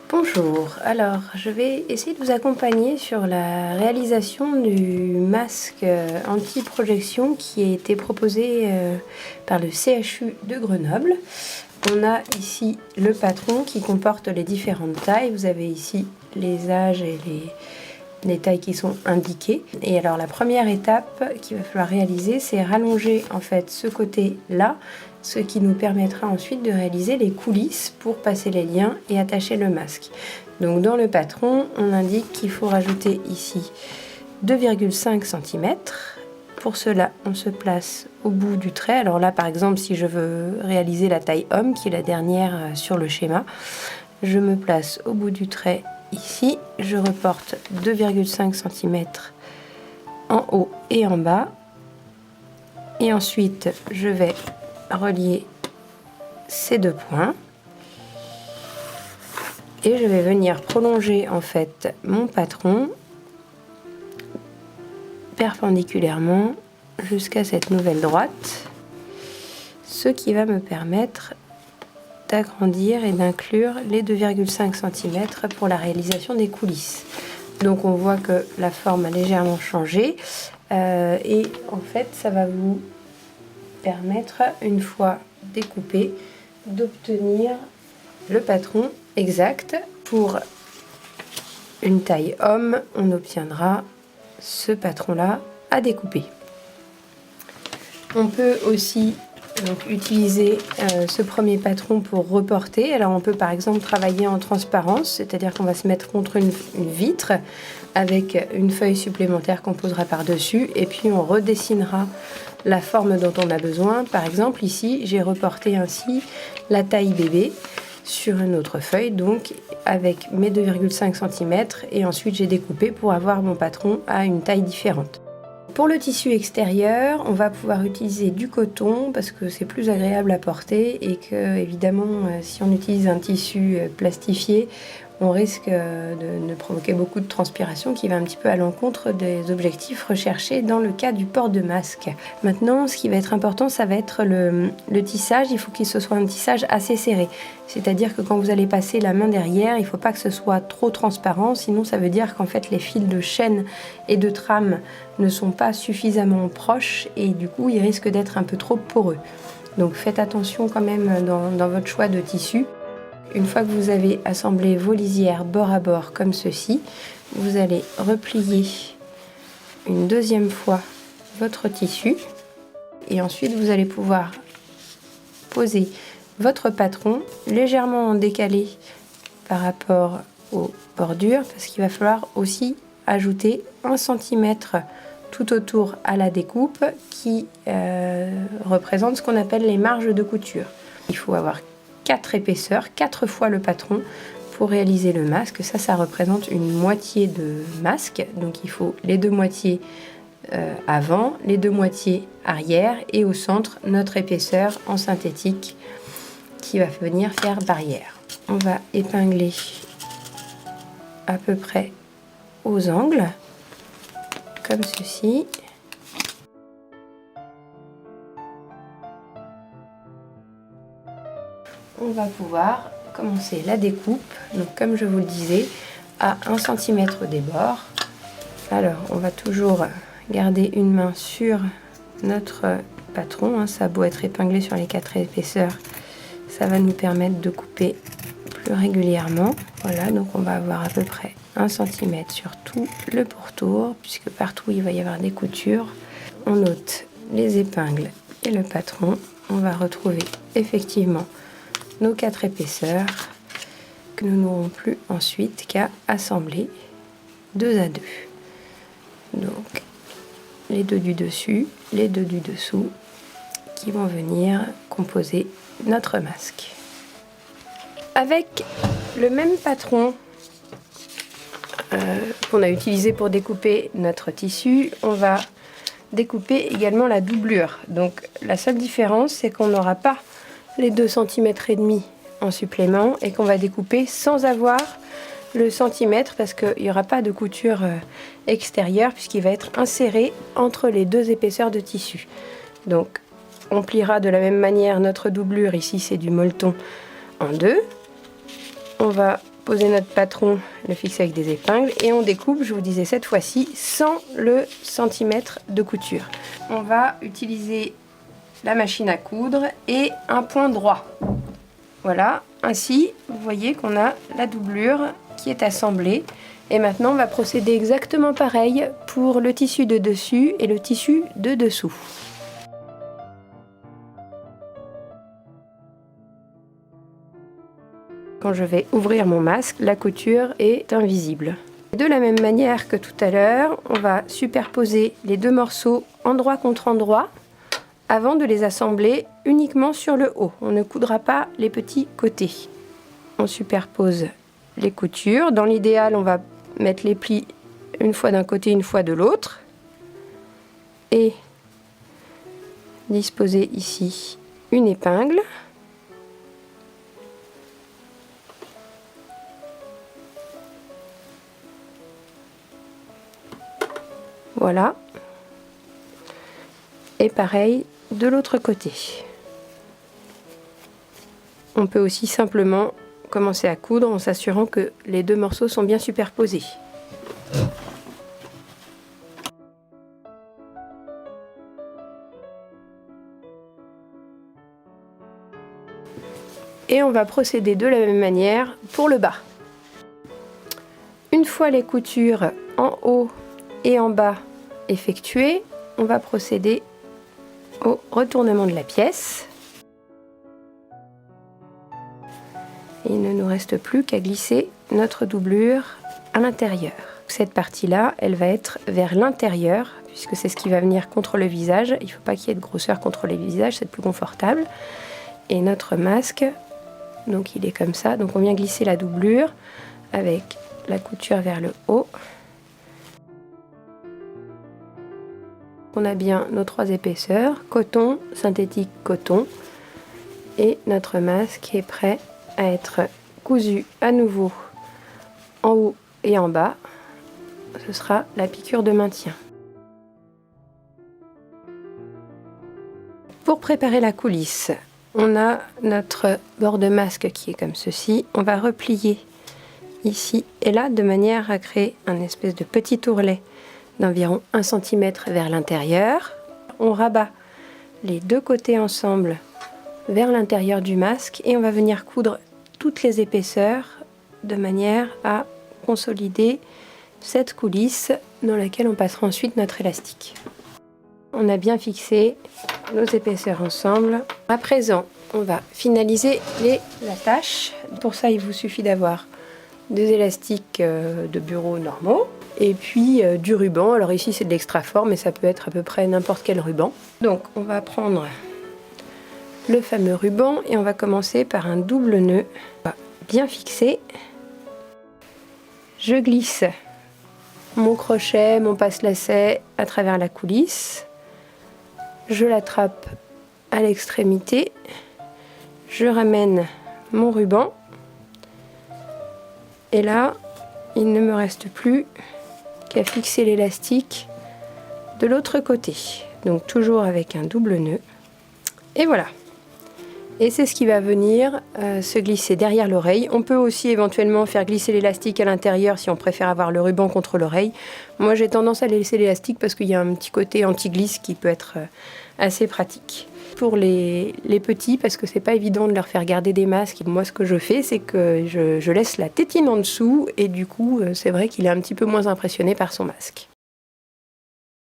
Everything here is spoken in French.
Bonjour, alors je vais essayer de vous accompagner sur la réalisation du masque anti-projection qui a été proposé par le CHU de Grenoble. On a ici le patron qui comporte les différentes tailles. Vous avez ici les âges et les tailles qui sont indiquées. Et alors la première étape qu'il va falloir réaliser, c'est rallonger en fait ce côté-là, ce qui nous permettra ensuite de réaliser les coulisses pour passer les liens et attacher le masque. Donc dans le patron, on indique qu'il faut rajouter ici 2,5 cm. Pour cela, on se place au bout du trait. Alors là, par exemple, si je veux réaliser la taille homme, qui est la dernière sur le schéma, je me place au bout du trait ici. Je reporte 2,5 cm en haut et en bas. Et ensuite, je vais relier ces deux points. Et je vais venir prolonger en fait mon patron perpendiculairement jusqu'à cette nouvelle droite, ce qui va me permettre d'agrandir et d'inclure les 2,5 cm pour la réalisation des coulisses. Donc on voit que la forme a légèrement changé et en fait ça va vous permettre, une fois découpé, d'obtenir le patron exact. Pour une taille homme, on obtiendra ce patron-là à découper. On peut aussi donc utiliser ce premier patron pour reporter. Alors on peut par exemple travailler en transparence, c'est-à-dire qu'on va se mettre contre une vitre avec une feuille supplémentaire qu'on posera par-dessus et puis on redessinera la forme dont on a besoin. Par exemple ici j'ai reporté ainsi la taille bébé sur une autre feuille, donc avec mes 2,5 cm, et ensuite j'ai découpé pour avoir mon patron à une taille différente. Pour le tissu extérieur, on va pouvoir utiliser du coton parce que c'est plus agréable à porter et que évidemment si on utilise un tissu plastifié, on risque de provoquer beaucoup de transpiration qui va un petit peu à l'encontre des objectifs recherchés dans le cas du port de masque. Maintenant, ce qui va être important, ça va être le tissage. Il faut qu'il se soit un tissage assez serré. C'est-à-dire que quand vous allez passer la main derrière, il ne faut pas que ce soit trop transparent, sinon ça veut dire qu'en fait les fils de chaîne et de trame ne sont pas suffisamment proches et du coup ils risquent d'être un peu trop poreux. Donc faites attention quand même dans votre choix de tissu. Une fois que vous avez assemblé vos lisières bord à bord comme ceci, vous allez replier une deuxième fois votre tissu et ensuite vous allez pouvoir poser votre patron légèrement en décalé par rapport aux bordures parce qu'il va falloir aussi ajouter 1 cm tout autour à la découpe qui représente ce qu'on appelle les marges de couture. Il faut avoir 4 épaisseurs, 4 fois le patron pour réaliser le masque. Ça représente une moitié de masque. Donc il faut les deux moitiés avant, les deux moitiés arrière et au centre notre épaisseur en synthétique qui va venir faire barrière. On va épingler à peu près aux angles comme ceci. On va pouvoir commencer la découpe, donc comme je vous le disais, à 1 cm des bords. Alors on va toujours garder une main sur notre patron, ça a beau être épinglé sur les 4 épaisseurs, ça va nous permettre de couper plus régulièrement. Voilà, donc on va avoir à peu près 1 cm sur tout le pourtour, puisque partout il va y avoir des coutures. On ôte les épingles et le patron, on va retrouver effectivement nos 4 épaisseurs que nous n'aurons plus ensuite qu'à assembler 2 à 2. Donc les deux du dessus, les deux du dessous qui vont venir composer notre masque. Avec le même patron qu'on a utilisé pour découper notre tissu, on va découper également la doublure. Donc la seule différence, c'est qu'on n'aura pas les 2,5 cm en supplément et qu'on va découper sans avoir le centimètre parce qu'il n'y aura pas de couture extérieure puisqu'il va être inséré entre les deux épaisseurs de tissu. Donc on pliera de la même manière notre doublure, ici c'est du molleton en deux, on va poser notre patron, le fixer avec des épingles et on découpe, je vous disais cette fois-ci, sans le centimètre de couture. On va utiliser la machine à coudre et un point droit. Voilà, ainsi vous voyez qu'on a la doublure qui est assemblée. Et maintenant on va procéder exactement pareil pour le tissu de dessus et le tissu de dessous. Quand je vais ouvrir mon masque, la couture est invisible. De la même manière que tout à l'heure, on va superposer les deux morceaux endroit contre endroit avant de les assembler uniquement sur le haut. On ne coudra pas les petits côtés. On superpose les coutures. Dans l'idéal, on va mettre les plis une fois d'un côté, une fois de l'autre. Et disposer ici une épingle. Voilà. Et pareil de l'autre côté. On peut aussi simplement commencer à coudre en s'assurant que les deux morceaux sont bien superposés. Et on va procéder de la même manière pour le bas. Une fois les coutures en haut et en bas effectuées, on va procéder au retournement de la pièce. Et il ne nous reste plus qu'à glisser notre doublure à l'intérieur. Cette partie-là, elle va être vers l'intérieur, puisque c'est ce qui va venir contre le visage. Il ne faut pas qu'il y ait de grosseur contre les visages, c'est plus confortable. Et notre masque, donc il est comme ça. Donc on vient glisser la doublure avec la couture vers le haut. On a bien nos trois épaisseurs, coton, synthétique, coton. Et notre masque est prêt à être cousu à nouveau en haut et en bas. Ce sera la piqûre de maintien. Pour préparer la coulisse, on a notre bord de masque qui est comme ceci. On va replier ici et là de manière à créer un espèce de petit ourlet d'environ 1 cm vers l'intérieur. On rabat les deux côtés ensemble vers l'intérieur du masque et on va venir coudre toutes les épaisseurs de manière à consolider cette coulisse dans laquelle on passera ensuite notre élastique. On a bien fixé nos épaisseurs ensemble. À présent, on va finaliser l'attache. Pour ça, il vous suffit d'avoir des élastiques de bureau normaux et puis du ruban. Alors ici, c'est de l'extra fort, mais ça peut être à peu près n'importe quel ruban. Donc, on va prendre le fameux ruban et on va commencer par un double nœud. On va bien fixer. Je glisse mon crochet, mon passe-lacet à travers la coulisse. Je l'attrape à l'extrémité. Je ramène mon ruban. Et là, il ne me reste plus qu'à fixer l'élastique de l'autre côté. Donc toujours avec un double nœud. Et voilà. Et c'est ce qui va venir se glisser derrière l'oreille. On peut aussi éventuellement faire glisser l'élastique à l'intérieur si on préfère avoir le ruban contre l'oreille. Moi j'ai tendance à laisser l'élastique parce qu'il y a un petit côté anti-glisse qui peut être assez pratique. Pour les petits, parce que c'est pas évident de leur faire garder des masques, moi ce que je fais c'est que je laisse la tétine en dessous et du coup c'est vrai qu'il est un petit peu moins impressionné par son masque.